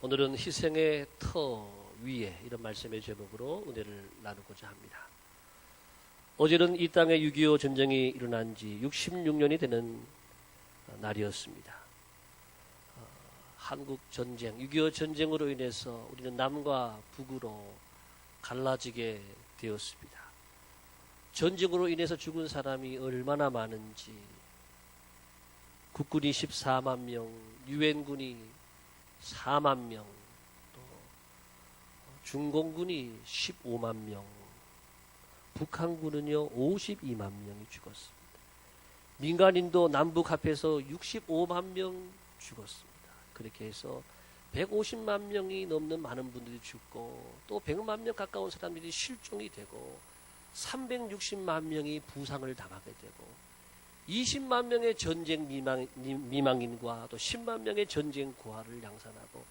오늘은 희생의 터 위에, 이런 말씀의 제목으로 은혜를 나누고자 합니다. 어제는 이 땅에 6.25 전쟁이 일어난 지 66년이 되는 날이었습니다. 한국 전쟁, 6.25 전쟁으로 인해서 우리는 남과 북으로 갈라지게 되었습니다. 전쟁으로 인해서 죽은 사람이 얼마나 많은지, 국군이 14만 명, 유엔군이 4만 명, 또 중공군이 15만 명, 북한군은요 52만 명이 죽었습니다. 민간인도 남북 합해서 65만 명 죽었습니다. 그렇게 해서 150만 명이 넘는 많은 분들이 죽고, 또 100만 명 가까운 사람들이 실종이 되고, 360만 명이 부상을 당하게 되고, 20만 명의 전쟁 미망인과 또 10만 명의 전쟁 고아를 양산하고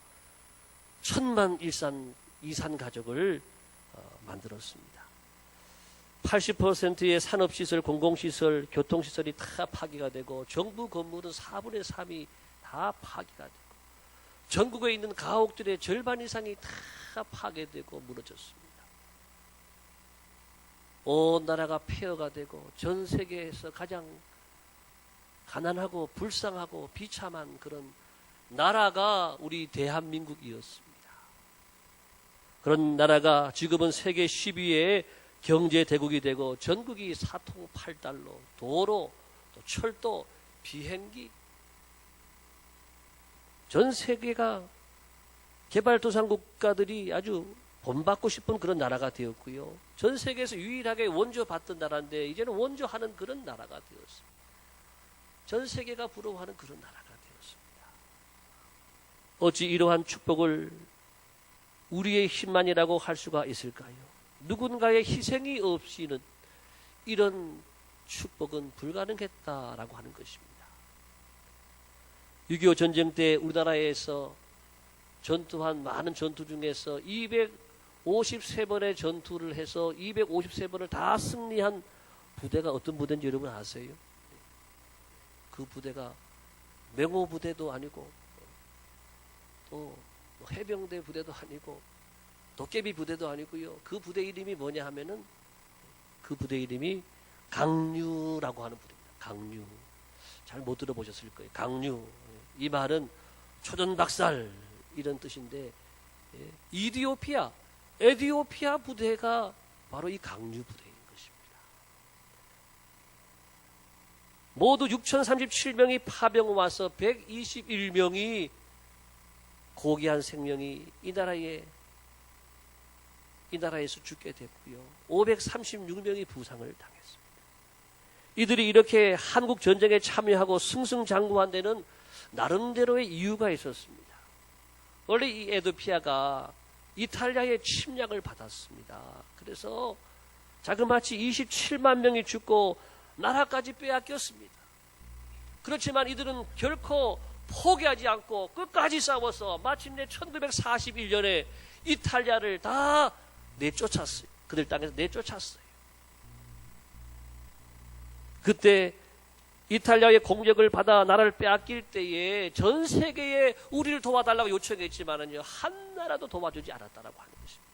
1000만 이산 가족을 만들었습니다. 80%의 산업시설, 공공시설, 교통시설이 다 파기가 되고, 정부 건물은 4분의 3이 다 파기가 되고, 전국에 있는 가옥들의 절반 이상이 다 파괴되고 무너졌습니다. 온 나라가 폐허가 되고, 전 세계에서 가장 가난하고 불쌍하고 비참한 그런 나라가 우리 대한민국이었습니다. 그런 나라가 지금은 세계 10위의 경제 대국이 되고, 전국이 사통팔달로 도로, 또 철도, 비행기, 전 세계가 개발도상 국가들이 아주 본받고 싶은 그런 나라가 되었고요. 전 세계에서 유일하게 원조받던 나라인데 이제는 원조하는 그런 나라가 되었습니다. 전 세계가 부러워하는 그런 나라가 되었습니다. 어찌 이러한 축복을 우리의 힘만이라고 할 수가 있을까요? 누군가의 희생이 없이는 이런 축복은 불가능했다라고 하는 것입니다. 6.25 전쟁 때 우리나라에서 전투한 많은 전투 중에서 253번의 전투를 해서 253번을 다 승리한 부대가 어떤 부대인지 여러분 아세요? 그 부대가 맹호 부대도 아니고, 또 해병대 부대도 아니고, 도깨비 부대도 아니고요. 그 부대 이름이 뭐냐 하면은 그 부대 이름이 강류라고 하는 부대입니다. 강류. 잘 못 들어보셨을 거예요. 강류. 이 말은 초전박살 이런 뜻인데, 에디오피아 부대가 바로 이 강류 부대인 것입니다. 모두 6,037명이 파병 와서 121명이 고귀한 생명이 이 나라에서 죽게 됐고요. 536명이 부상을 당했습니다. 이들이 이렇게 한국 전쟁에 참여하고 승승장구한 데는 나름대로의 이유가 있었습니다. 원래 이 에디오피아가 이탈리아의 침략을 받았습니다. 그래서 자그마치 27만 명이 죽고 나라까지 빼앗겼습니다. 그렇지만 이들은 결코 포기하지 않고 끝까지 싸워서 마침내 1941년에 이탈리아를 다 내쫓았어요. 그들 땅에서 내쫓았어요. 그때 이탈리아의 공격을 받아 나라를 빼앗길 때에 전 세계에 우리를 도와달라고 요청했지만은요, 한 나라도 도와주지 않았다라고 하는 것입니다.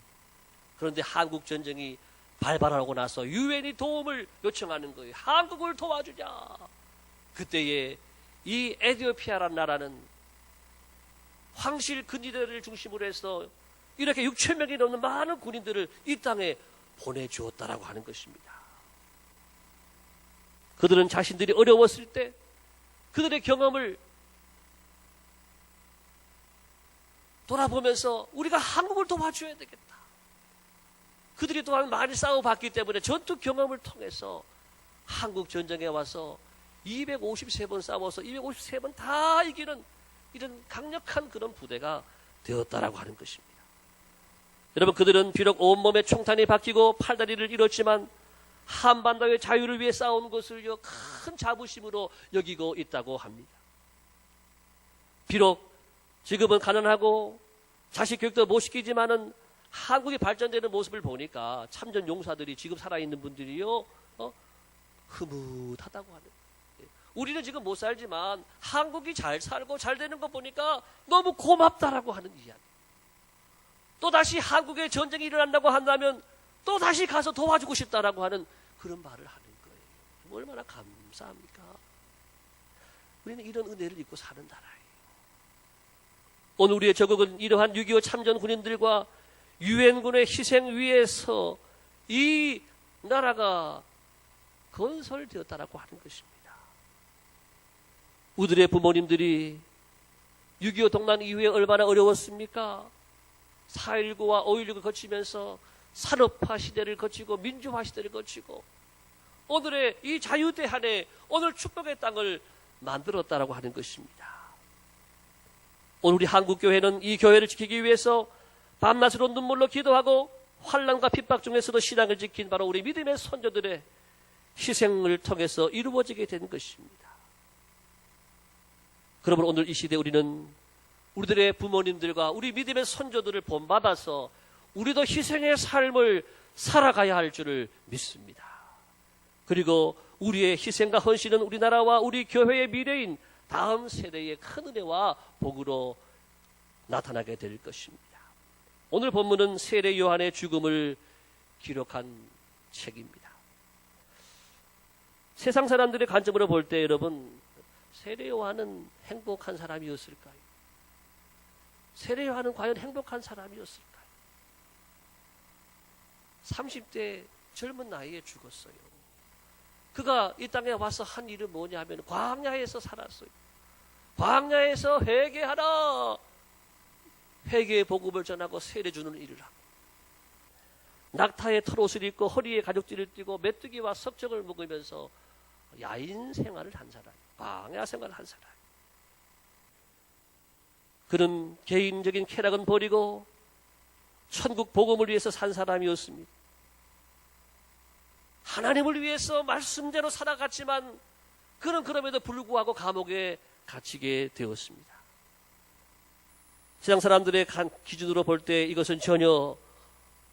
그런데 한국 전쟁이 발발하고 나서 유엔이 도움을 요청하는 거예요. 한국을 도와주자. 그때에 이 에디오피아라는 나라는 황실 근위대를 중심으로 해서 이렇게 6,000명이 넘는 많은 군인들을 이 땅에 보내주었다라고 하는 것입니다. 그들은 자신들이 어려웠을 때 그들의 경험을 돌아보면서 우리가 한국을 도와줘야 되겠다. 그들이 또한 많이 싸워봤기 때문에 전투 경험을 통해서 한국 전쟁에 와서 253번 싸워서 253번 다 이기는 이런 강력한 그런 부대가 되었다라고 하는 것입니다. 여러분, 그들은 비록 온몸에 총탄이 박히고 팔다리를 잃었지만 한반도의 자유를 위해 싸운 것을요, 큰 자부심으로 여기고 있다고 합니다. 비록 지금은 가난하고 자식 교육도 못 시키지만은 한국이 발전되는 모습을 보니까 참전 용사들이 지금 살아있는 분들이요, 흐뭇하다고 하는 거예요. 우리는 지금 못 살지만 한국이 잘 살고 잘 되는 거 보니까 너무 고맙다라고 하는 이야기. 또다시 한국에 전쟁이 일어난다고 한다면 또다시 가서 도와주고 싶다라고 하는 그런 말을 하는 거예요. 얼마나 감사합니까? 우리는 이런 은혜를 입고 사는 나라예요. 오늘 우리의 저국은 이러한 6.25 참전 군인들과 유엔군의 희생 위에서 이 나라가 건설되었다라고 하는 것입니다. 우리들의 부모님들이 6.25 동란 이후에 얼마나 어려웠습니까? 4.19와 5.16을 거치면서 산업화 시대를 거치고 민주화 시대를 거치고 오늘의 이 자유대한에 오늘 축복의 땅을 만들었다라고 하는 것입니다. 오늘 우리 한국교회는 이 교회를 지키기 위해서 밤낮으로 눈물로 기도하고 환난과 핍박 중에서도 신앙을 지킨 바로 우리 믿음의 선조들의 희생을 통해서 이루어지게 된 것입니다. 그러므로 오늘 이 시대에 우리는 우리들의 부모님들과 우리 믿음의 선조들을 본받아서 우리도 희생의 삶을 살아가야 할 줄을 믿습니다. 그리고 우리의 희생과 헌신은 우리나라와 우리 교회의 미래인 다음 세대의 큰 은혜와 복으로 나타나게 될 것입니다. 오늘 본문은 세례 요한의 죽음을 기록한 책입니다. 세상 사람들의 관점으로 볼 때 여러분, 세례 요한은 행복한 사람이었을까요? 세례 요한은 과연 행복한 사람이었을까요? 30대 젊은 나이에 죽었어요. 그가 이 땅에 와서 한 일은 뭐냐면 광야에서 살았어요. 광야에서 회개하라, 회개의 복음을 전하고 세례 주는 일을 하고, 낙타의 털옷을 입고 허리에 가죽띠를 띠고 메뚜기와 석정을 먹으면서 야인 생활을 한 사람, 광야 생활을 한 사람. 그는 개인적인 쾌락은 버리고 천국 복음을 위해서 산 사람이었습니다. 하나님을 위해서 말씀대로 살아갔지만 그는 그럼에도 불구하고 감옥에 갇히게 되었습니다. 세상 사람들의 기준으로 볼 때 이것은 전혀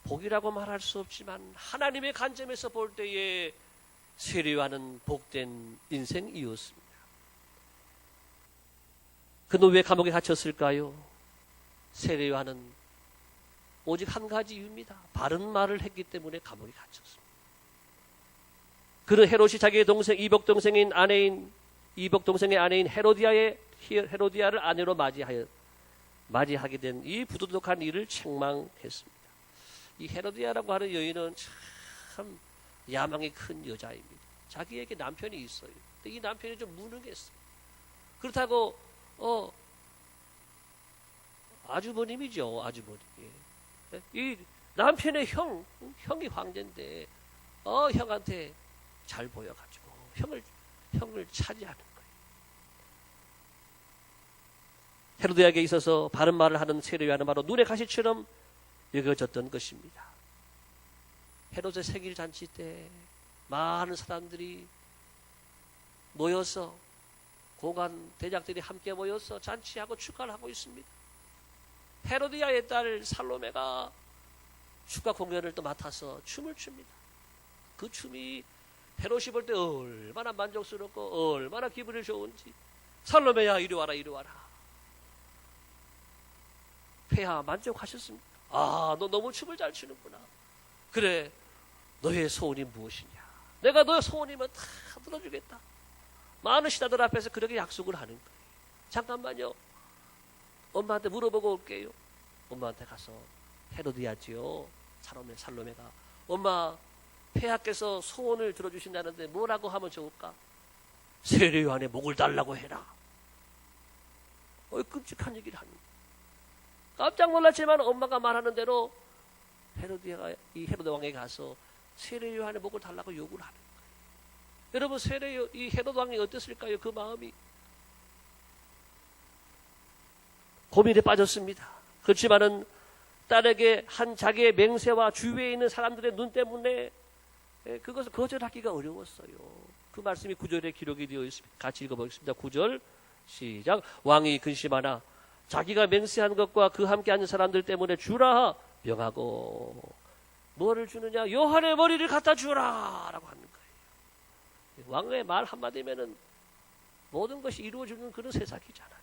복이라고 말할 수 없지만 하나님의 관점에서 볼 때에 세례 요한은 복된 인생이었습니다. 그는 왜 감옥에 갇혔을까요? 세례 요한은 오직 한 가지 이유입니다. 바른 말을 했기 때문에 감옥에 갇혔습니다. 그는 헤롯이 자기의 동생, 이복 동생의 아내인 헤로디아를 아내로 맞이하게 된 이 부도덕한 일을 책망했습니다. 이 헤로디아라고 하는 여인은 참 야망이 큰 여자입니다. 자기에게 남편이 있어요. 근데 이 남편이 좀 무능했어요. 그렇다고 아주버님이죠, 아주버님. 이 남편의 형이 황제인데 형한테 잘 보여가지고 형을 차지하는 거예요. 헤로디아에게 있어서 바른 말을 하는 세례 요한은 바로 눈의 가시처럼 여겨졌던 것입니다. 헤롯의 생일 잔치 때 많은 사람들이 모여서 고관 대작들이 함께 모여서 잔치하고 축가를 하고 있습니다. 헤로디아의 딸 살로메가 축가 공연을 또 맡아서 춤을 춥니다. 그 춤이 헤롯이 볼 때 얼마나 만족스럽고 얼마나 기분이 좋은지, 살로메야 이리 와라 이리 와라. 폐하 만족하셨습니까? 아, 너 너무 춤을 잘 추는구나. 그래, 너의 소원이 무엇이냐? 내가 너의 소원이면 다 들어주겠다. 많은 신하들 앞에서 그렇게 약속을 하는 거예요. 잠깐만요, 엄마한테 물어보고 올게요. 엄마한테 가서 헤로디아지요, 살로메가 엄마, 폐하께서 소원을 들어주신다는데 뭐라고 하면 좋을까? 세례 요한의 목을 달라고 해라. 끔찍한 얘기를 합니다. 깜짝 놀랐지만 엄마가 말하는 대로 헤로디아가 이 헤로드 왕에게 가서 세례 요한의 목을 달라고 요구를 하는 거예요. 여러분, 이 헤로드 왕이 어땠을까요? 그 마음이 고민에 빠졌습니다. 그렇지만은 딸에게 한 자기의 맹세와 주위에 있는 사람들의 눈 때문에 그것을 거절하기가 어려웠어요. 그 말씀이 9절에 기록이 되어 있습니다. 같이 읽어보겠습니다. 9절 시작. 왕이 근심하나 자기가 맹세한 것과 그 함께 앉은 사람들 때문에 주라 명하고, 뭐를 주느냐? 요한의 머리를 갖다 주라 라고 하는 거예요. 왕의 말 한마디면은 모든 것이 이루어지는 그런 세상이잖아요.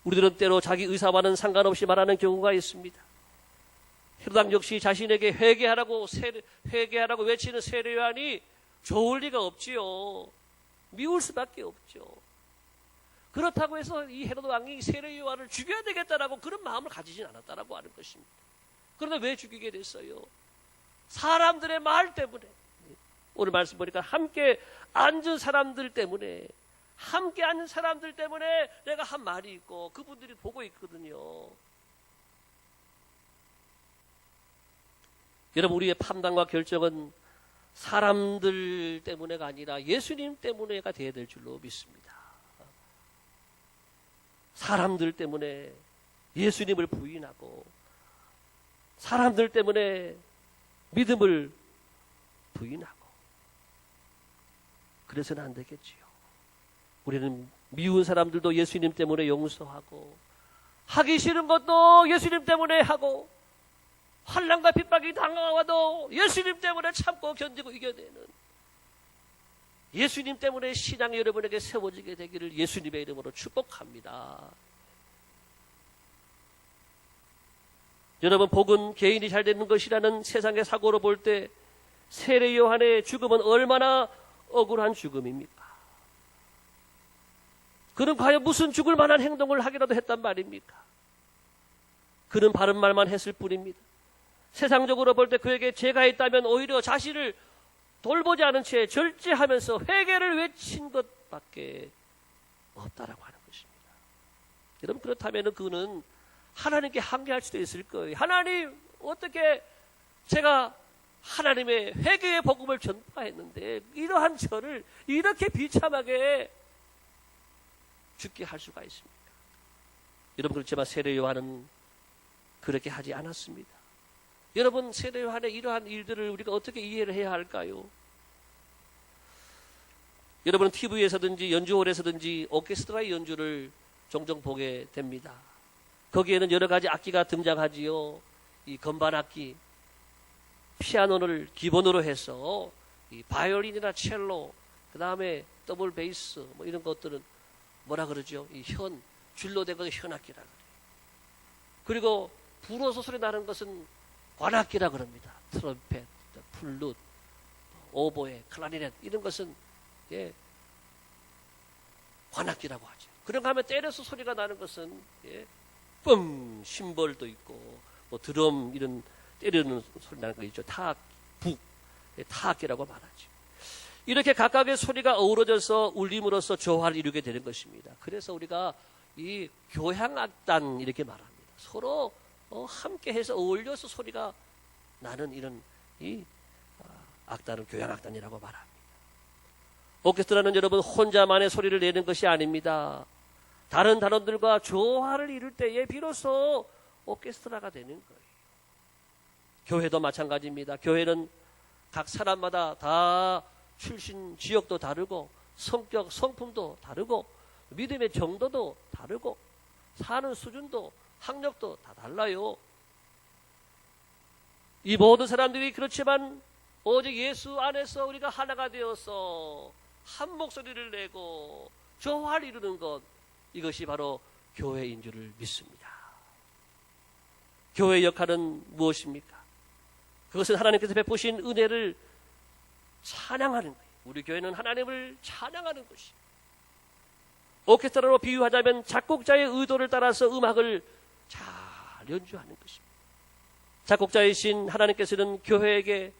우리들은 때로 자기 의사와는 상관없이 말하는 경우가 있습니다. 헤로당 역시 자신에게 회개하라고 외치는 세례 요한이 좋을 리가 없지요. 미울 수밖에 없죠. 그렇다고 해서 이 헤로드 왕이 세례 요한을 죽여야 되겠다라고 그런 마음을 가지진 않았다라고 하는 것입니다. 그런데 왜 죽이게 됐어요? 사람들의 말 때문에. 오늘 말씀 보니까 함께 앉은 사람들 때문에 내가 한 말이 있고 그분들이 보고 있거든요. 여러분, 우리의 판단과 결정은 사람들 때문에가 아니라 예수님 때문에가 되어야 될 줄로 믿습니다. 사람들 때문에 예수님을 부인하고 사람들 때문에 믿음을 부인하고 그래서는 안 되겠지요. 우리는 미운 사람들도 예수님 때문에 용서하고 하기 싫은 것도 예수님 때문에 하고 환난과 핍박이 당하와도 예수님 때문에 참고 견디고 이겨내는 예수님 때문에 신앙이 여러분에게 세워지게 되기를 예수님의 이름으로 축복합니다. 여러분, 복은 개인이 잘 되는 것이라는 세상의 사고로 볼 때 세례 요한의 죽음은 얼마나 억울한 죽음입니까? 그는 과연 무슨 죽을 만한 행동을 하기라도 했단 말입니까? 그는 바른 말만 했을 뿐입니다. 세상적으로 볼 때 그에게 죄가 있다면 오히려 자신을 돌보지 않은 채 절제하면서 회개를 외친 것밖에 없다라고 하는 것입니다. 여러분, 그렇다면 그는 하나님께 항의할 수도 있을 거예요. 하나님, 어떻게 제가 하나님의 회개의 복음을 전파했는데 이러한 저를 이렇게 비참하게 죽게 할 수가 있습니까? 여러분, 그렇지만 세례 요한은 그렇게 하지 않았습니다. 여러분, 세례 요한의 이러한 일들을 우리가 어떻게 이해를 해야 할까요? 여러분은 TV에서든지 연주홀에서든지 오케스트라의 연주를 종종 보게 됩니다. 거기에는 여러 가지 악기가 등장하지요. 이 건반악기, 피아노를 기본으로 해서 이 바이올린이나 첼로, 그 다음에 더블 베이스 뭐 이런 것들은 뭐라 그러죠? 이 줄로 된 것을 현악기라 그래요. 그리고 불어서 소리 나는 것은 관악기라 그럽니다. 트럼펫, 플룻, 오보에, 클라리넷 이런 것은 관악기라고 하죠. 그런가 하면 때려서 소리가 나는 것은 뻥, 심벌도 있고 뭐 드럼 이런 때리는 소리 나는 거 있죠. 타악기라고 말하죠. 이렇게 각각의 소리가 어우러져서 울림으로써 조화를 이루게 되는 것입니다. 그래서 우리가 이 교향악단 이렇게 말합니다. 서로 함께해서 어울려서 소리가 나는 이런 이 악단을 교향악단이라고 말합니다. 오케스트라는 여러분 혼자만의 소리를 내는 것이 아닙니다. 다른 단원들과 조화를 이룰 때에 비로소 오케스트라가 되는 거예요. 교회도 마찬가지입니다. 교회는 각 사람마다 다 출신 지역도 다르고 성격, 성품도 다르고 믿음의 정도도 다르고 사는 수준도 학력도 다 달라요. 이 모든 사람들이 그렇지만 오직 예수 안에서 우리가 하나가 되어서 한 목소리를 내고 조화를 이루는 것, 이것이 바로 교회인 줄을 믿습니다. 교회의 역할은 무엇입니까? 그것은 하나님께서 베푸신 은혜를 찬양하는 거예요. 우리 교회는 하나님을 찬양하는 것이. 오케스트라로 비유하자면 작곡자의 의도를 따라서 음악을 잘 연주하는 것입니다. 작곡자이신 하나님께서는 교회에게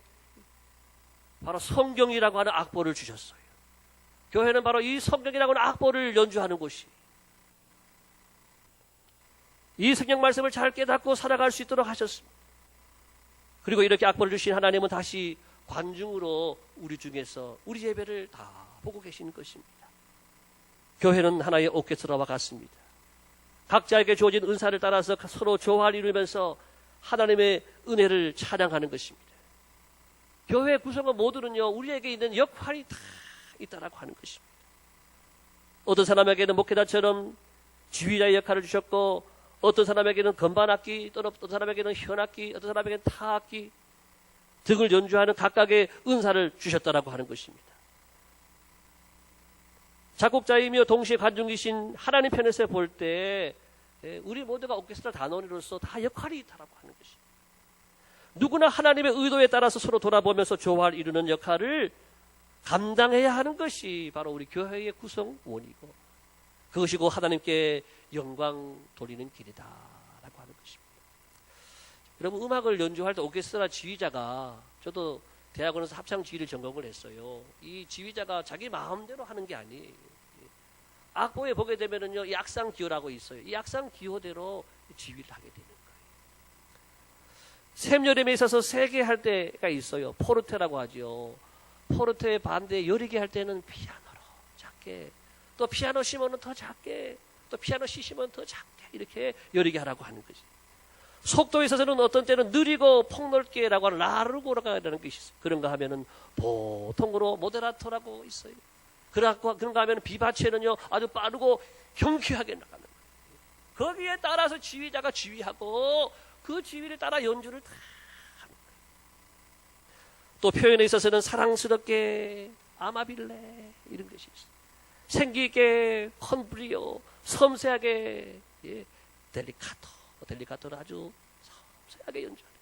바로 성경이라고 하는 악보를 주셨어요. 교회는 바로 이 성경이라고 하는 악보를 연주하는 곳이, 이 성경 말씀을 잘 깨닫고 살아갈 수 있도록 하셨습니다. 그리고 이렇게 악보를 주신 하나님은 다시 관중으로 우리 중에서 우리 예배를 다 보고 계시는 것입니다. 교회는 하나의 오케스트라와 같습니다. 각자에게 주어진 은사를 따라서 서로 조화를 이루면서 하나님의 은혜를 찬양하는 것입니다. 교회 구성원 모두는요, 우리에게 있는 역할이 다 있다라고 하는 것입니다. 어떤 사람에게는 목회자처럼 지휘자의 역할을 주셨고, 어떤 사람에게는 건반악기, 또는 어떤 사람에게는 현악기, 어떤 사람에게는 타악기 등을 연주하는 각각의 은사를 주셨다라고 하는 것입니다. 작곡자이며 동시에 관중이신 하나님 편에서 볼 때 우리 모두가 오케스트라 단원으로서 다 역할이 있다라고 하는 것입니다. 누구나 하나님의 의도에 따라서 서로 돌아보면서 조화를 이루는 역할을 감당해야 하는 것이 바로 우리 교회의 구성원이고, 그것이 곧 하나님께 영광 돌리는 길이다라고 하는 것입니다. 여러분, 음악을 연주할 때 오케스트라 지휘자가, 저도 대학원에서 합창지휘를 전공을 했어요. 이 지휘자가 자기 마음대로 하는 게 아니에요. 악보에 보게 되면은요, 이 악상 기호라고 있어요. 이 악상 기호대로 지휘를 하게 되는 거예요. 샘여름에 있어서 세게 할 때가 있어요. 포르테라고 하죠. 포르테의 반대 여리게 할 때는 피아노로 작게, 또 피아노 C면은 더 작게, 또 피아노 C시면 더 작게 이렇게 여리게 하라고 하는 거지. 속도에 있어서는 어떤 때는 느리고 폭넓게라고 하는 라르고라는 것이 있어요. 그런가 하면은 보통으로 모데라토라고 있어요. 그런가 하면 비바체는요 아주 빠르고 경쾌하게 나가는 거예요. 거기에 따라서 지휘자가 지휘하고 그 지휘를 따라 연주를 다 하는 거예요. 또 표현에 있어서는 사랑스럽게 아마빌레 이런 것이 있어요. 생기 있게 컨브리오, 섬세하게, 델리카토를 아주 섬세하게 연주하는 거예요.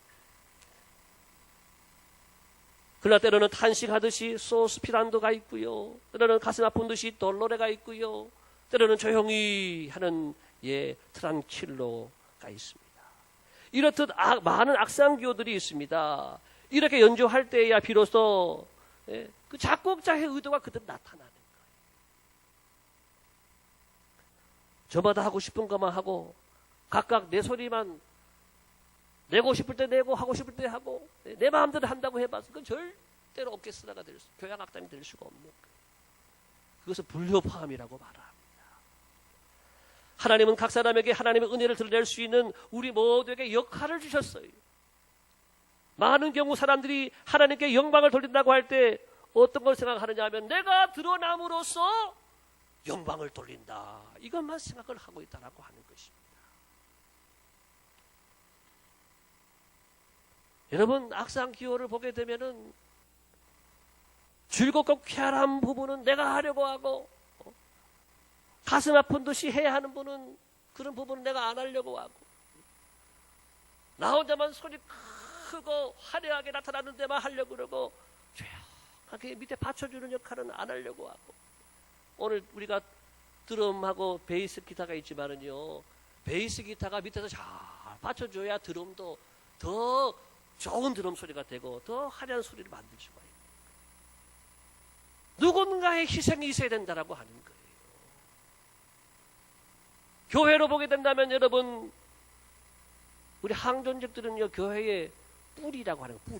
그러나 때로는 탄식하듯이 소스피란도가 있고요, 때로는 가슴 아픈 듯이 돌로레가 있고요, 때로는 조용히 하는 트란킬로가 있습니다. 이렇듯 많은 악상 기호들이 있습니다. 이렇게 연주할 때야 비로소 그 작곡자의 의도가 그대로 나타나는 거예요. 저마다 하고 싶은 것만 하고 각각 내 소리만 내고 싶을 때 내고 하고 싶을 때 하고 내 마음대로 한다고 해봐서 그건 절대로 오케스트라가 될 수, 교향악단이 될 수가 없는 거예요. 그것은 불협화음이라고 말합니다. 하나님은 각 사람에게 하나님의 은혜를 드러낼 수 있는 우리 모두에게 역할을 주셨어요. 많은 경우 사람들이 하나님께 영광을 돌린다고 할 때 어떤 걸 생각하느냐 하면 내가 드러남으로써 영광을 돌린다, 이것만 생각을 하고 있다라고 하는 것입니다. 여러분, 악상 기호를 보게 되면은 즐겁고 쾌활한 부분은 내가 하려고 하고, 가슴 아픈 듯이 해야 하는 분은 그런 부분은 내가 안 하려고 하고, 나 혼자만 소리 크고 화려하게 나타나는 데만 하려고 그러고, 조용하게 밑에 받쳐주는 역할은 안 하려고 하고. 오늘 우리가 드럼하고 베이스 기타가 있지만은요, 베이스 기타가 밑에서 잘 받쳐줘야 드럼도 더 좋은 드럼 소리가 되고 더 화려한 소리를 만들 수가 있는 거예요. 누군가의 희생이 있어야 된다라고 하는 거예요. 교회로 보게 된다면 여러분, 우리 항존직들은요 교회의 뿌리라고 하는 거예요.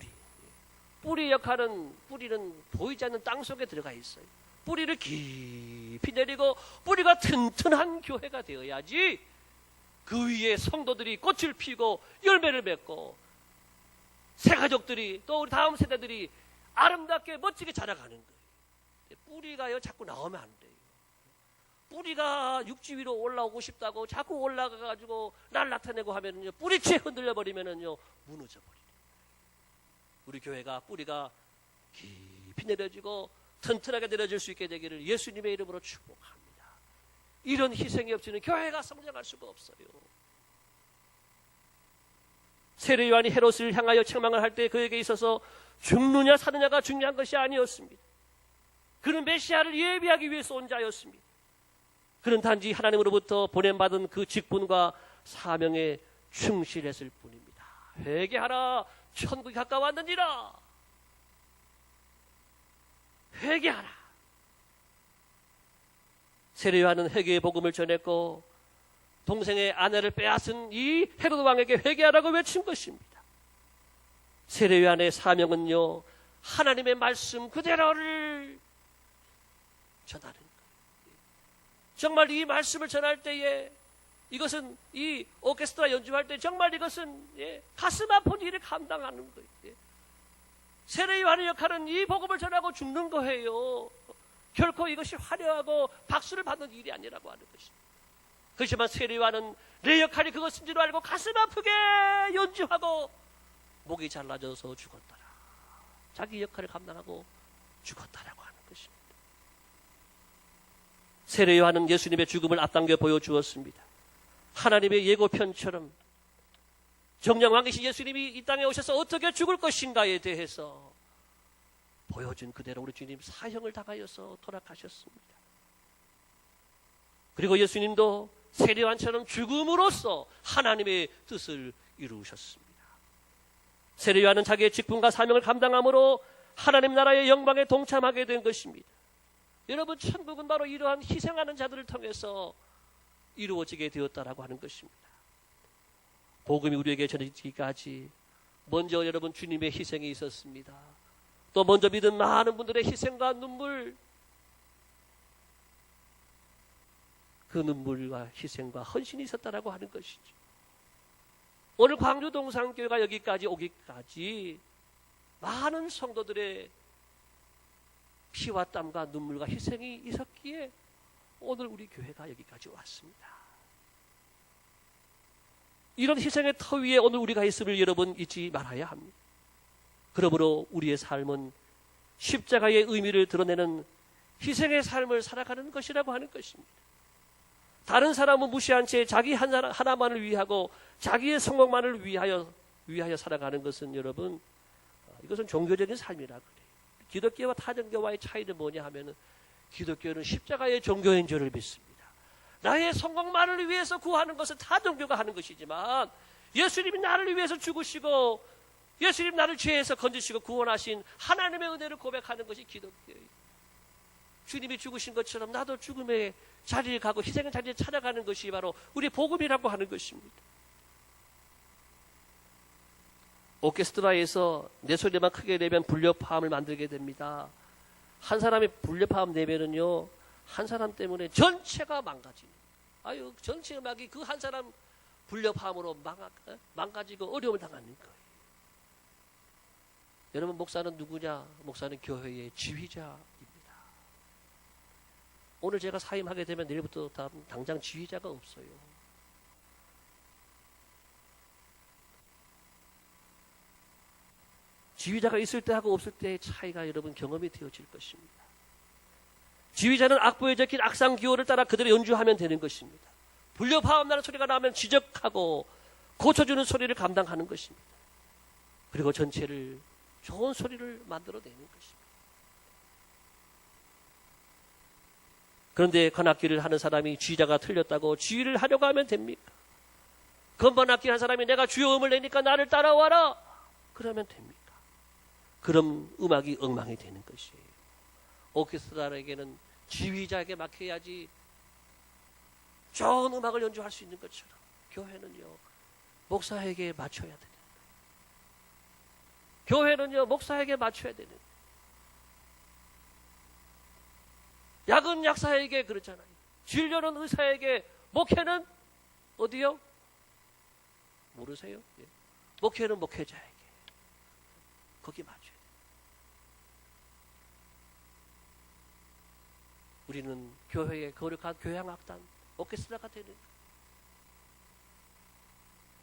뿌리 역할은, 뿌리는 보이지 않는 땅 속에 들어가 있어요. 뿌리를 깊이 내리고 뿌리가 튼튼한 교회가 되어야지 그 위에 성도들이 꽃을 피우고 열매를 맺고 새 가족들이 또 우리 다음 세대들이 아름답게 멋지게 자라가는 거예요. 뿌리가요 자꾸 나오면 안 돼요. 뿌리가 육지 위로 올라오고 싶다고 자꾸 올라가가지고 날 나타내고 하면은요, 뿌리채 흔들려 버리면은요 무너져 버리는 거예요. 우리 교회가 뿌리가 깊이 내려지고 튼튼하게 내려질 수 있게 되기를 예수님의 이름으로 축복합니다. 이런 희생이 없이는 교회가 성장할 수가 없어요. 세례 요한이 헤롯을 향하여 책망을 할 때 그에게 있어서 죽느냐 사느냐가 중요한 것이 아니었습니다. 그는 메시아를 예비하기 위해서 온 자였습니다. 그는 단지 하나님으로부터 보냄받은 그 직분과 사명에 충실했을 뿐입니다. 회개하라, 천국이 가까웠느니라. 회개하라. 세례 요한은 회개의 복음을 전했고 동생의 아내를 빼앗은 이 헤로드 왕에게 회개하라고 외친 것입니다. 세례 요한의 사명은요, 하나님의 말씀 그대로를 전하는 거예요. 정말 이 말씀을 전할 때에 이것은 이 오케스트라 연주할 때 정말 이것은 가슴 아픈 일을 감당하는 거예요. 세례 요한의 역할은 이 복음을 전하고 죽는 거예요. 결코 이것이 화려하고 박수를 받는 일이 아니라고 하는 것입니다. 그렇지만 세례 요한은 내 역할이 그것인 줄 알고 가슴 아프게 연주하고 목이 잘라져서 죽었더라. 자기 역할을 감당하고 죽었다라고 하는 것입니다. 세례 요한은 예수님의 죽음을 앞당겨 보여주었습니다. 하나님의 예고편처럼 정령 왕이신 예수님이 이 땅에 오셔서 어떻게 죽을 것인가에 대해서 보여준 그대로 우리 주님 사형을 당하여서 돌아가셨습니다. 그리고 예수님도 세례요한처럼 죽음으로써 하나님의 뜻을 이루셨습니다. 세례요한은 자기의 직분과 사명을 감당함으로 하나님 나라의 영광에 동참하게 된 것입니다. 여러분, 천국은 바로 이러한 희생하는 자들을 통해서 이루어지게 되었다라고 하는 것입니다. 복음이 우리에게 전해지기까지 먼저 여러분 주님의 희생이 있었습니다. 또 먼저 믿은 많은 분들의 희생과 눈물, 그 눈물과 희생과 헌신이 있었다라고 하는 것이죠. 오늘 광주 동산교회가 여기까지 오기까지 많은 성도들의 피와 땀과 눈물과 희생이 있었기에 오늘 우리 교회가 여기까지 왔습니다. 이런 희생의 터 위에 오늘 우리가 있음을 여러분 잊지 말아야 합니다. 그러므로 우리의 삶은 십자가의 의미를 드러내는 희생의 삶을 살아가는 것이라고 하는 것입니다. 다른 사람은 무시한 채 자기 하나만을 위하고 자기의 성공만을 위하여 살아가는 것은 여러분, 이것은 종교적인 삶이라 그래요. 기독교와 타종교와의 차이는 뭐냐 하면은 기독교는 십자가의 종교인 줄을 믿습니다. 나의 성공만을 위해서 구하는 것은 타종교가 하는 것이지만 예수님이 나를 위해서 죽으시고 예수님 나를 죄에서 건지시고 구원하신 하나님의 은혜를 고백하는 것이 기독교예요. 주님이 죽으신 것처럼 나도 죽음의 자리에 가고 희생의 자리에 찾아가는 것이 바로 우리 복음이라고 하는 것입니다. 오케스트라에서 내 소리만 크게 내면 불협화음을 만들게 됩니다. 한 사람이 불협화음 내면은요, 한 사람 때문에 전체가 망가지는, 전체 음악이 그 한 사람 불협화음으로 망가지고 어려움을 당하는 거예요. 여러분, 목사는 누구냐? 목사는 교회의 지휘자입니다. 오늘 제가 사임하게 되면 내일부터 당장 지휘자가 없어요. 지휘자가 있을 때하고 없을 때의 차이가 여러분 경험이 되어질 것입니다. 지휘자는 악보에 적힌 악상 기호를 따라 그대로 연주하면 되는 것입니다. 불협화음 나는 소리가 나면 지적하고 고쳐주는 소리를 감당하는 것입니다. 그리고 전체를 좋은 소리를 만들어내는 것입니다. 그런데 관악기를 하는 사람이 지휘자가 틀렸다고 지휘를 하려고 하면 됩니까? 건반악기 한 사람이 내가 주요음을 내니까 나를 따라와라 그러면 됩니까? 그럼 음악이 엉망이 되는 것이에요. 오케스트라에게는 지휘자에게 맡겨야지 좋은 음악을 연주할 수 있는 것처럼 교회는요, 목사에게 맞춰야 돼요. 교회는요, 목사에게 맞춰야 되는 거예요. 약은 약사에게 그렇잖아요. 진료는 의사에게, 목회는 어디요? 모르세요? 예. 목회는 목회자에게. 거기 맞춰야 돼요. 우리는 교회의 거룩한 교향악단, 오케스트라가 되는 거예요.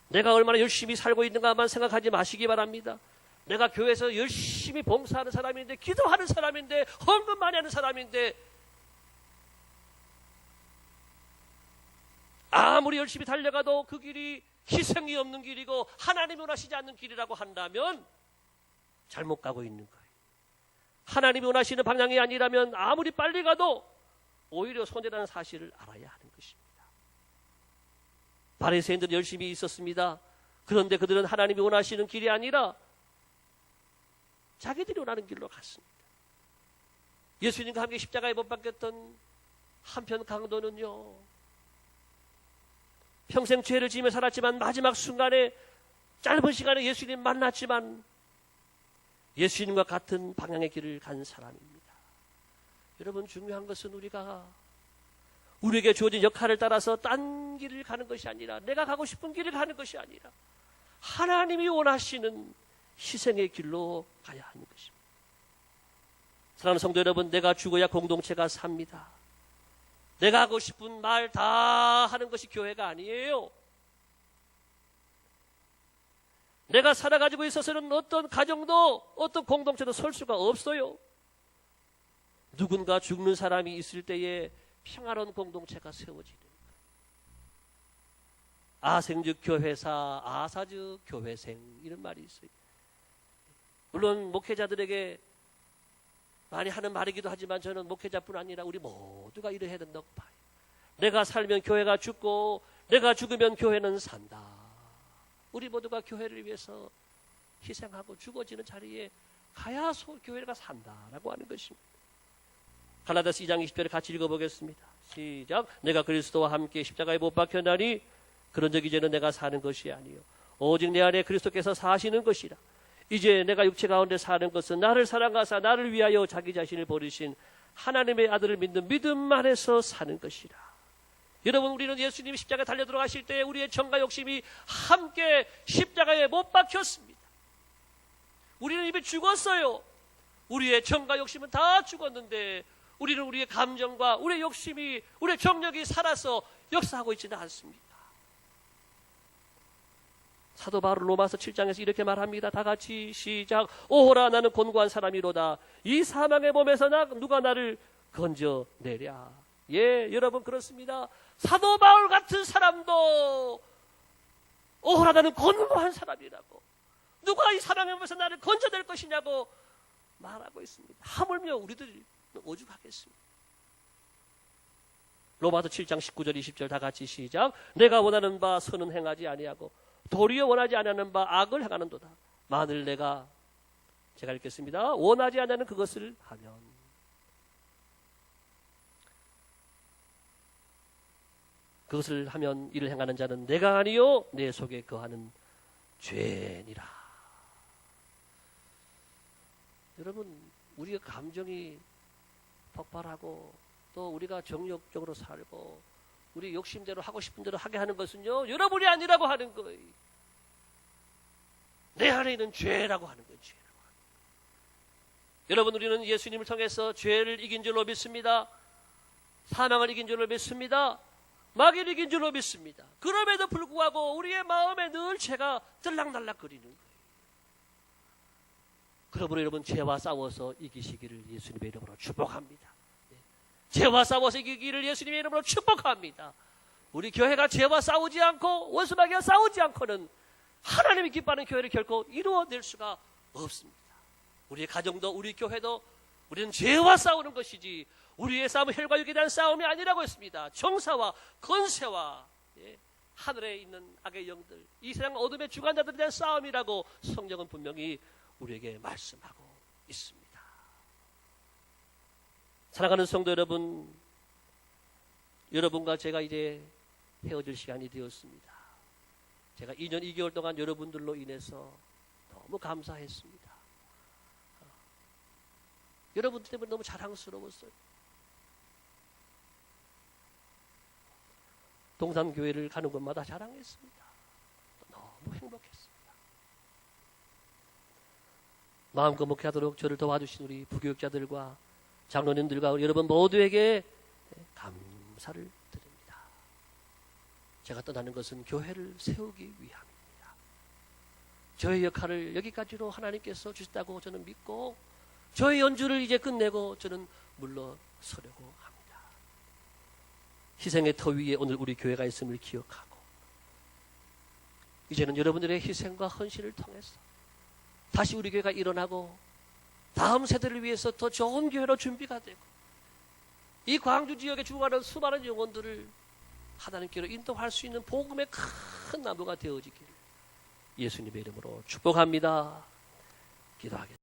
내가 얼마나 열심히 살고 있는가만 생각하지 마시기 바랍니다. 내가 교회에서 열심히 봉사하는 사람인데, 기도하는 사람인데, 헌금 많이 하는 사람인데, 아무리 열심히 달려가도 그 길이 희생이 없는 길이고 하나님이 원하시지 않는 길이라고 한다면 잘못 가고 있는 거예요. 하나님이 원하시는 방향이 아니라면 아무리 빨리 가도 오히려 손해라는 사실을 알아야 하는 것입니다. 바리새인들은 열심히 있었습니다. 그런데 그들은 하나님이 원하시는 길이 아니라 자기들이 원하는 길로 갔습니다. 예수님과 함께 십자가에 못 박혔던 한편 강도는요, 평생 죄를 지으며 살았지만 마지막 순간에 짧은 시간에 예수님 만났지만 예수님과 같은 방향의 길을 간 사람입니다. 여러분, 중요한 것은 우리에게 주어진 역할을 따라서 딴 길을 가는 것이 아니라, 내가 가고 싶은 길을 가는 것이 아니라 하나님이 원하시는 희생의 길로 가야 하는 것입니다. 사랑하는 성도 여러분, 내가 죽어야 공동체가 삽니다. 내가 하고 싶은 말 다 하는 것이 교회가 아니에요. 내가 살아가지고 있어서는 어떤 가정도 어떤 공동체도 설 수가 없어요. 누군가 죽는 사람이 있을 때에 평화로운 공동체가 세워지는 거예요. 아생즉 교회사, 아사즉 교회생, 이런 말이 있어요. 물론 목회자들에게 많이 하는 말이기도 하지만 저는 목회자뿐 아니라 우리 모두가 이래야 된다고 봐요. 내가 살면 교회가 죽고 내가 죽으면 교회는 산다. 우리 모두가 교회를 위해서 희생하고 죽어지는 자리에 가야 교회가 산다라고 하는 것입니다. 갈라디아서 2장 20절을 같이 읽어보겠습니다. 시작. 내가 그리스도와 함께 십자가에 못 박혔나니 그런 적 이제는 내가 사는 것이 아니요 오직 내 안에 그리스도께서 사시는 것이라. 이제 내가 육체 가운데 사는 것은 나를 사랑하사 나를 위하여 자기 자신을 버리신 하나님의 아들을 믿는 믿음 안에서 사는 것이라. 여러분, 우리는 예수님이 십자가에 달려 들어가실 때 우리의 정과 욕심이 함께 십자가에 못 박혔습니다. 우리는 이미 죽었어요. 우리의 정과 욕심은 다 죽었는데 우리는 우리의 감정과 우리의 욕심이, 우리의 정력이 살아서 역사하고 있지는 않습니다. 사도 바울 로마서 7장에서 이렇게 말합니다. 다 같이 시작. 오호라 나는 곤고한 사람이로다. 이 사망의 몸에서 누가 나를 건져내랴. 예, 여러분 그렇습니다. 사도 바울 같은 사람도 오호라 나는 곤고한 사람이라고, 누가 이 사망의 몸에서 나를 건져낼 것이냐고 말하고 있습니다. 하물며 우리들이 오죽하겠습니다. 로마서 7장 19절 20절 다 같이 시작. 내가 원하는 바 선은 행하지 아니하고 도리어 원하지 않는 바 악을 행하는도다. 만일 제가 읽겠습니다. 원하지 않는 그것을 하면, 그것을 하면 이를 행하는 자는 내가 아니요 내 속에 거하는 죄니라. 여러분, 우리의 감정이 폭발하고 또 우리가 정욕적으로 살고 우리 욕심대로 하고 싶은 대로 하게 하는 것은요, 여러분이 아니라고 하는 거예요. 내 안에 있는 죄라고 하는 거예요. 죄라고 하는 거예요. 여러분, 우리는 예수님을 통해서 죄를 이긴 줄로 믿습니다. 사망을 이긴 줄로 믿습니다. 마귀를 이긴 줄로 믿습니다. 그럼에도 불구하고 우리의 마음에 늘 죄가 들락날락거리는 거예요. 그러므로 여러분, 죄와 싸워서 이기시기를 예수님의 이름으로 축복합니다. 죄와 싸워서 이기기를 예수님의 이름으로 축복합니다. 우리 교회가 죄와 싸우지 않고 원수마귀와 싸우지 않고는 하나님이 기뻐하는 교회를 결코 이루어낼 수가 없습니다. 우리의 가정도 우리 교회도 우리는 죄와 싸우는 것이지 우리의 싸움은 혈과 육에 대한 싸움이 아니라고 했습니다. 정사와 권세와 하늘에 있는 악의 영들, 이 세상 어둠의 주관자들에 대한 싸움이라고 성경은 분명히 우리에게 말씀하고 있습니다. 사랑하는 성도 여러분, 여러분과 제가 이제 헤어질 시간이 되었습니다. 제가 2년 2개월 동안 여러분들로 인해서 너무 감사했습니다. 여러분들 때문에 너무 자랑스러웠어요. 동산교회를 가는 곳마다 자랑했습니다. 너무 행복했습니다. 마음껏 목회하도록 저를 도와주신 우리 부교육자들과 장로님들과 여러분 모두에게 감사를 드립니다. 제가 떠나는 것은 교회를 세우기 위함입니다. 저의 역할을 여기까지로 하나님께서 주셨다고 저는 믿고 저의 연주를 이제 끝내고 저는 물러서려고 합니다. 희생의 터 위에 오늘 우리 교회가 있음을 기억하고 이제는 여러분들의 희생과 헌신을 통해서 다시 우리 교회가 일어나고 다음 세대를 위해서 더 좋은 교회로 준비가 되고 이 광주 지역에 죽어가는 수많은 영혼들을 하나님께로 인도할 수 있는 복음의 큰 나무가 되어지기를 예수님의 이름으로 축복합니다. 기도하겠습니다.